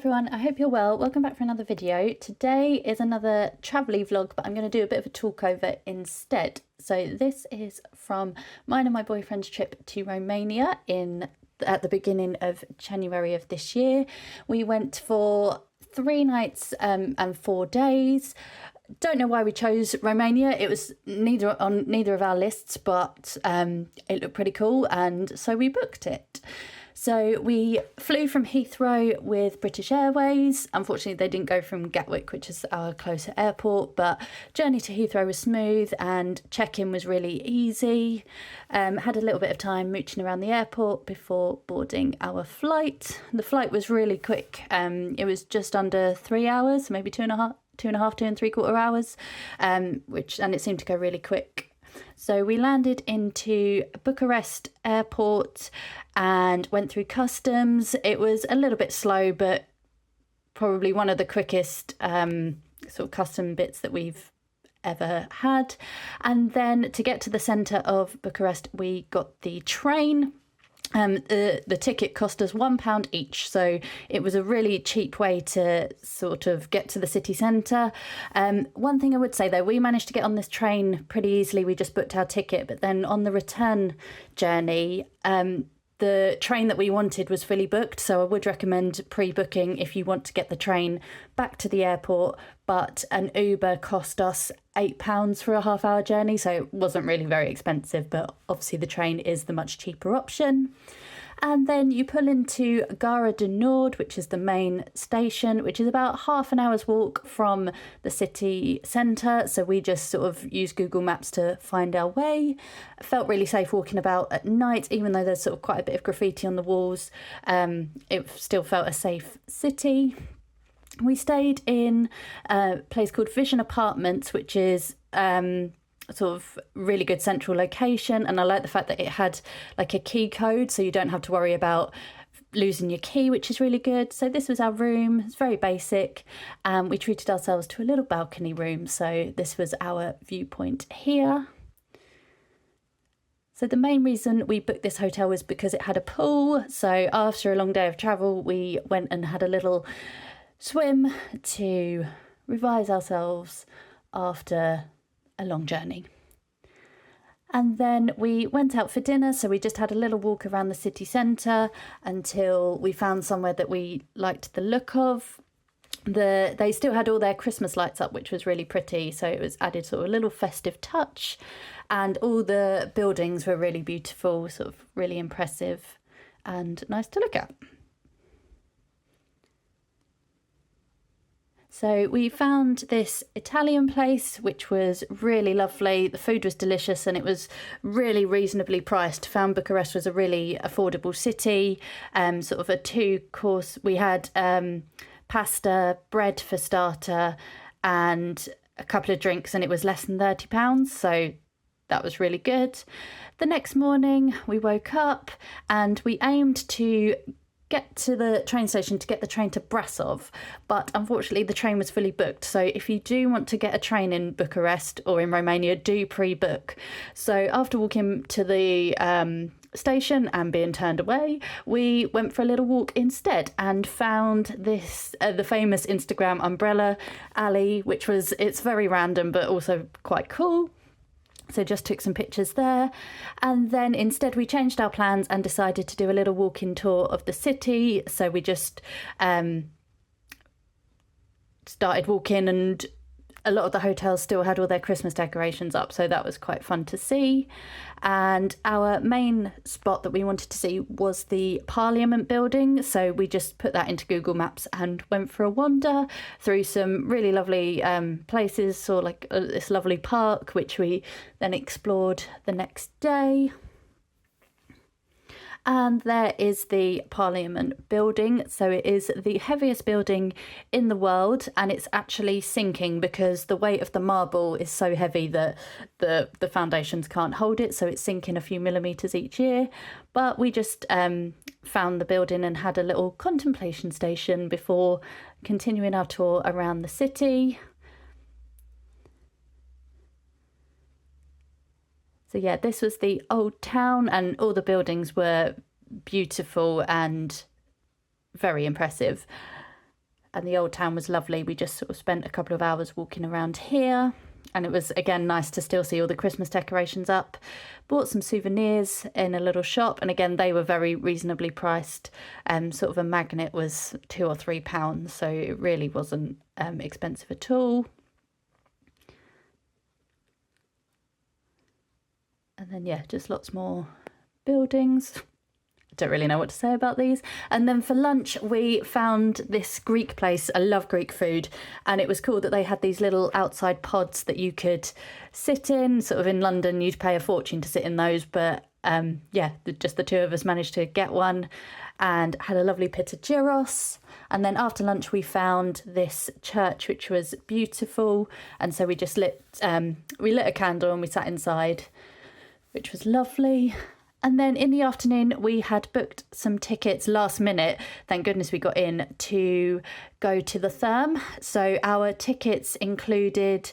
everyone, I hope you're well. Welcome back for another video. Today is another travel-y vlog, but I'm going to do a bit of a talk over instead. So this is from mine and my boyfriend's trip to Romania at the beginning of January of this year. We went for 3 nights and 4 days. Don't know why we chose Romania. It was neither of our lists, but it looked pretty cool, and so we booked it. So we flew from Heathrow with British Airways. Unfortunately, they didn't go from Gatwick, which is our closer airport, but journey to Heathrow was smooth and check-in was really easy. Had a little bit of time mooching around the airport before boarding our flight. The flight was really quick. It was just under 3 hours, maybe 2.5 hours, and it seemed to go really quick. So we landed into Bucharest airport and went through customs. It was a little bit slow, but probably one of the quickest sort of custom bits that we've ever had. And then to get to the centre of Bucharest, we got the train. The ticket cost us £1 each, so it was a really cheap way to sort of get to the city centre. One thing I would say though, we managed to get on this train pretty easily. We just booked our ticket, but then on the return journey, the train that we wanted was fully booked, so I would recommend pre-booking if you want to get the train back to the airport. But an Uber cost us £8 for a half-hour journey, so it wasn't really very expensive, but obviously the train is the much cheaper option. And then you pull into Gara du Nord, which is the main station, which is about half an hour's walk from the city centre. So we just sort of used Google Maps to find our way. I felt really safe walking about at night, even though there's sort of quite a bit of graffiti on the walls. It still felt a safe city. We stayed in a place called Vision Apartments, which is sort of really good central location, and I like the fact that it had like a key code, so you don't have to worry about losing your key, which is really good. So this was our room. It's very basic. We treated ourselves to a little balcony room, so this was our viewpoint here. So the main reason we booked this hotel was because it had a pool. So after a long day of travel, we went and had a little swim to revise ourselves after a long journey. And then we went out for dinner, so we just had a little walk around the city centre until we found somewhere that we liked the look of. They still had all their Christmas lights up, which was really pretty, so it was added sort of a little festive touch, and all the buildings were really beautiful, sort of really impressive and nice to look at. So we found this Italian place, which was really lovely. The food was delicious and it was really reasonably priced. Found Bucharest was a really affordable city. Sort of a 2-course. We had pasta, bread for starter, and a couple of drinks, and it was less than £30. So that was really good. The next morning we woke up and we aimed to get to the train station to get the train to Brasov, but unfortunately the train was fully booked. So if you do want to get a train in Bucharest or in Romania, do pre-book. So after walking to the station and being turned away, we went for a little walk instead and found this the famous Instagram umbrella alley, it's very random but also quite cool. So just took some pictures there, and then instead we changed our plans and decided to do a little walk-in tour of the city. So we just started walking, and a lot of the hotels still had all their Christmas decorations up, so that was quite fun to see. And our main spot that we wanted to see was the Parliament building, so we just put that into Google Maps and went for a wander through some really lovely places. Saw like this lovely park, which we then explored the next day. And there is the Parliament building. So it is the heaviest building in the world, and it's actually sinking because the weight of the marble is so heavy that the foundations can't hold it. So it's sinking a few millimetres each year. But we just found the building and had a little contemplation station before continuing our tour around the city. So yeah, this was the old town, and all the buildings were beautiful and very impressive. and the old town was lovely. We just sort of spent a couple of hours walking around here, and it was again nice to still see all the Christmas decorations up. Bought some souvenirs in a little shop, and again they were very reasonably priced. Sort of a magnet was £2 or £3, so it really wasn't expensive at all. And then yeah, just lots more buildings. Don't really know what to say about these. And then for lunch we found this Greek place. I love Greek food, and it was cool that they had these little outside pods that you could sit in. Sort of in London you'd pay a fortune to sit in those, but yeah, just the two of us managed to get one and had a lovely pita gyros. And then after lunch we found this church which was beautiful, and so we just lit a candle and we sat inside, which was lovely. And then in the afternoon, we had booked some tickets last minute. Thank goodness we got in to go to the Therme. So our tickets included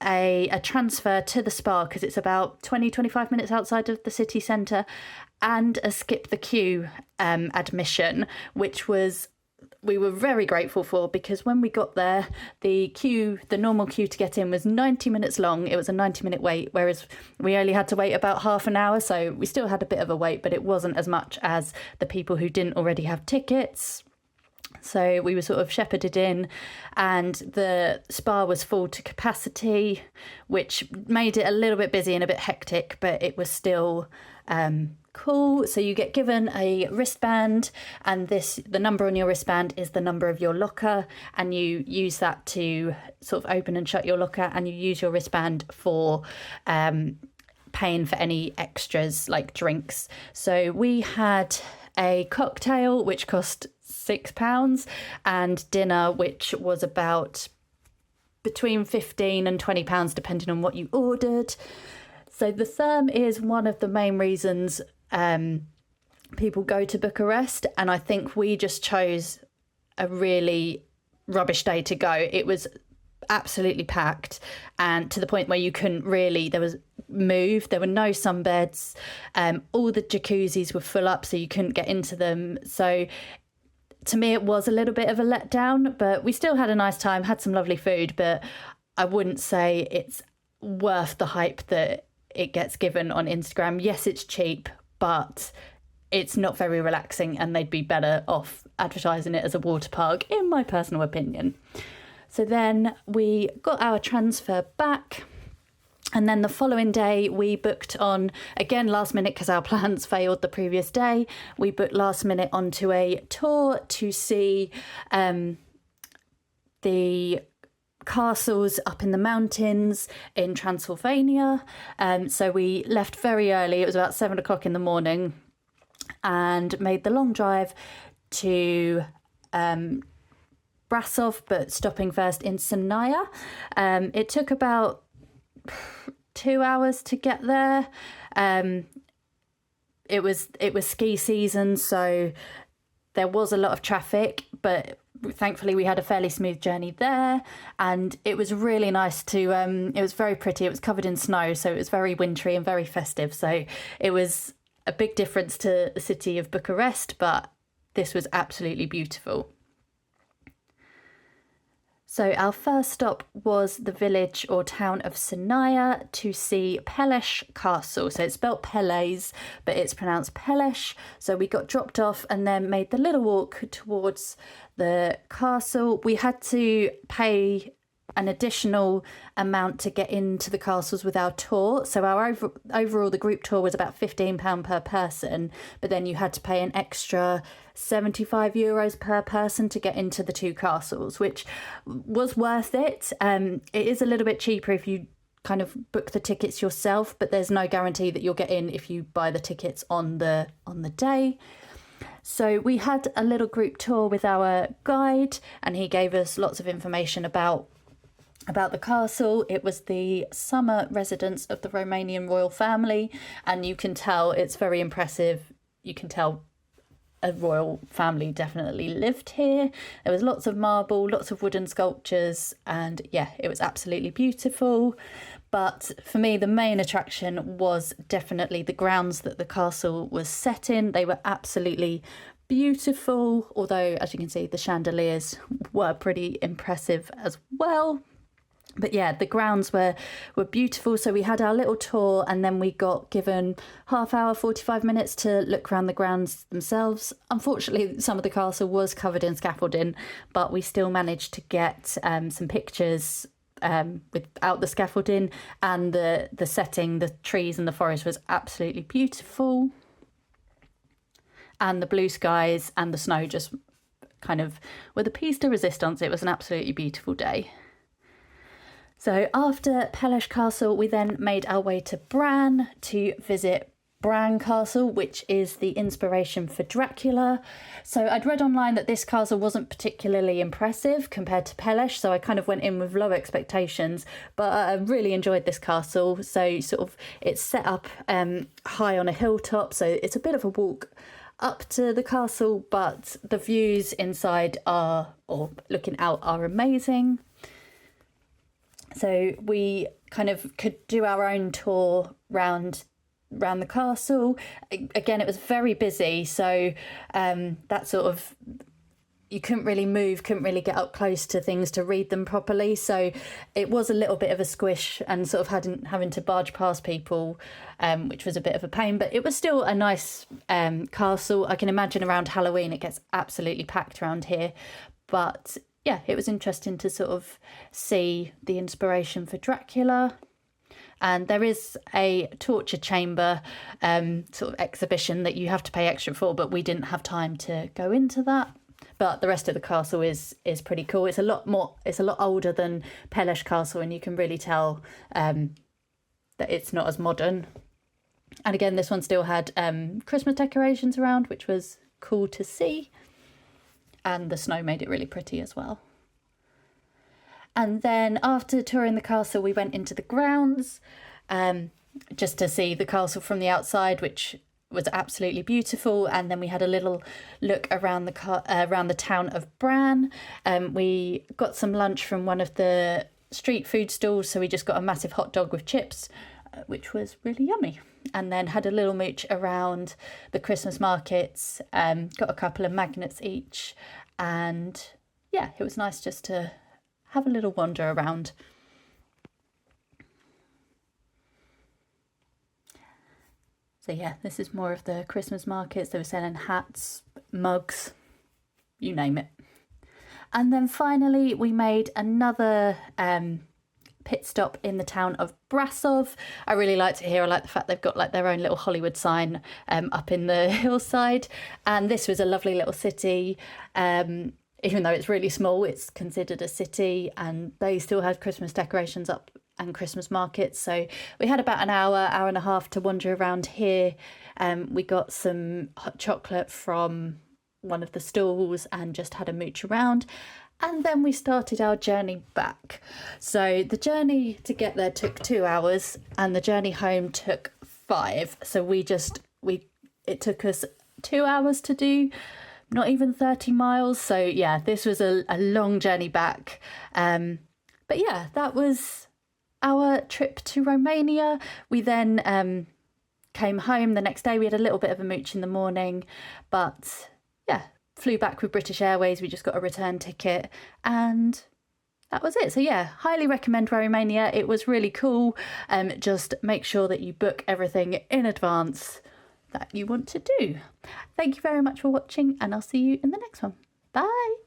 a transfer to the spa, because it's about 25 minutes outside of the city centre, and a skip the queue admission, which we were very grateful for, because when we got there, the normal queue to get in was 90 minutes long. It was a 90-minute wait, whereas we only had to wait about half an hour. So we still had a bit of a wait, but it wasn't as much as the people who didn't already have tickets. So we were sort of shepherded in, and the spa was full to capacity, which made it a little bit busy and a bit hectic, but it was still cool. So you get given a wristband, and the number on your wristband is the number of your locker, and you use that to sort of open and shut your locker, and you use your wristband for paying for any extras like drinks. So we had a cocktail which cost £6, and dinner which was about between £15 and £20 depending on what you ordered. So the Therme is one of the main reasons people go to Bucharest, and I think we just chose a really rubbish day to go. It was absolutely packed, and to the point where you couldn't really, there were no sunbeds, all the jacuzzis were full up, so you couldn't get into them. So to me it was a little bit of a letdown, but we still had a nice time, had some lovely food, but I wouldn't say it's worth the hype that it gets given on Instagram. Yes, it's cheap, but it's not very relaxing, and they'd be better off advertising it as a water park, in my personal opinion. So then we got our transfer back, and then the following day we booked on, again last minute because our plans failed the previous day, we booked last minute onto a tour to see the castles up in the mountains in Transylvania. So we left very early. It was about 7 o'clock in the morning, and made the long drive to Brasov, but stopping first in Sinaia. It took about 2 hours to get there. It was ski season, so there was a lot of traffic, but thankfully we had a fairly smooth journey there, and it was really nice to it was very pretty. It was covered in snow, so it was very wintry and very festive, so it was a big difference to the city of Bucharest, but this was absolutely beautiful. So our first stop was the village or town of Sinaia to see Pele Castle. So it's spelled Pele's, but it's pronounced Pelesh. So we got dropped off and then made the little walk towards the castle. We had to pay an additional amount to get into the castles with our tour. So our overall, the group tour was about £15 per person, but then you had to pay an extra €75 per person to get into the two castles, which was worth it. It is a little bit cheaper if you kind of book the tickets yourself, but there's no guarantee that you'll get in if you buy the tickets on the day. So we had a little group tour with our guide, and he gave us lots of information about the castle. It was the summer residence of the Romanian royal family, and you can tell it's very impressive. You can tell a royal family definitely lived here. There was lots of marble, lots of wooden sculptures, and yeah, it was absolutely beautiful. But for me, the main attraction was definitely the grounds that the castle was set in. They were absolutely beautiful, although as you can see the chandeliers were pretty impressive as well. But yeah, the grounds were beautiful. So we had our little tour and then we got given half hour, 45 minutes to look around the grounds themselves. Unfortunately, some of the castle was covered in scaffolding, but we still managed to get some pictures without the scaffolding, and the setting, the trees and the forest was absolutely beautiful. And the blue skies and the snow just kind of were the piece de resistance. It was an absolutely beautiful day. So after Pele Castle, we then made our way to Bran to visit Bran Castle, which is the inspiration for Dracula. So I'd read online that this castle wasn't particularly impressive compared to Pele, so I kind of went in with low expectations, but I really enjoyed this castle. So sort of it's set up high on a hilltop, so it's a bit of a walk up to the castle, but the views inside or looking out are amazing. So we kind of could do our own tour round the castle. Again, it was very busy, so that sort of, you couldn't really move, couldn't really get up close to things to read them properly. So it was a little bit of a squish and sort of having to barge past people, which was a bit of a pain, but it was still a nice castle. I can imagine around Halloween it gets absolutely packed around here, but yeah, it was interesting to sort of see the inspiration for Dracula. And there is a torture chamber sort of exhibition that you have to pay extra for, but we didn't have time to go into that. But the rest of the castle is pretty cool. It's a lot older than Pele Castle, and you can really tell that it's not as modern. And again, this one still had Christmas decorations around, which was cool to see. And the snow made it really pretty as well. And then after touring the castle, we went into the grounds just to see the castle from the outside, which was absolutely beautiful. And then we had a little look around the town of Bran. We got some lunch from one of the street food stalls, so we just got a massive hot dog with chips, which was really yummy. And then had a little mooch around the Christmas markets, got a couple of magnets each, and yeah, it was nice just to have a little wander around. So yeah, this is more of the Christmas markets. They were selling hats, mugs, you name it. And then finally we made another pit stop in the town of Brasov. I really liked it here. I like the fact they've got like their own little Hollywood sign up in the hillside, and this was a lovely little city. Even though it's really small, it's considered a city, and they still had Christmas decorations up and Christmas markets. So we had about an hour and a half to wander around here. We got some hot chocolate from one of the stalls and just had a mooch around. And then we started our journey back. So the journey to get there took 2 hours and the journey home took 5. So it took us 2 hours to do not even 30 miles. So yeah, this was a long journey back. But yeah, that was our trip to Romania. We then came home the next day. We had a little bit of a mooch in the morning, but yeah, flew back with British Airways. We just got a return ticket and that was it. So yeah, highly recommend Romania. It was really cool. Just make sure that you book everything in advance that you want to do. Thank you very much for watching, and I'll see you in the next one. Bye.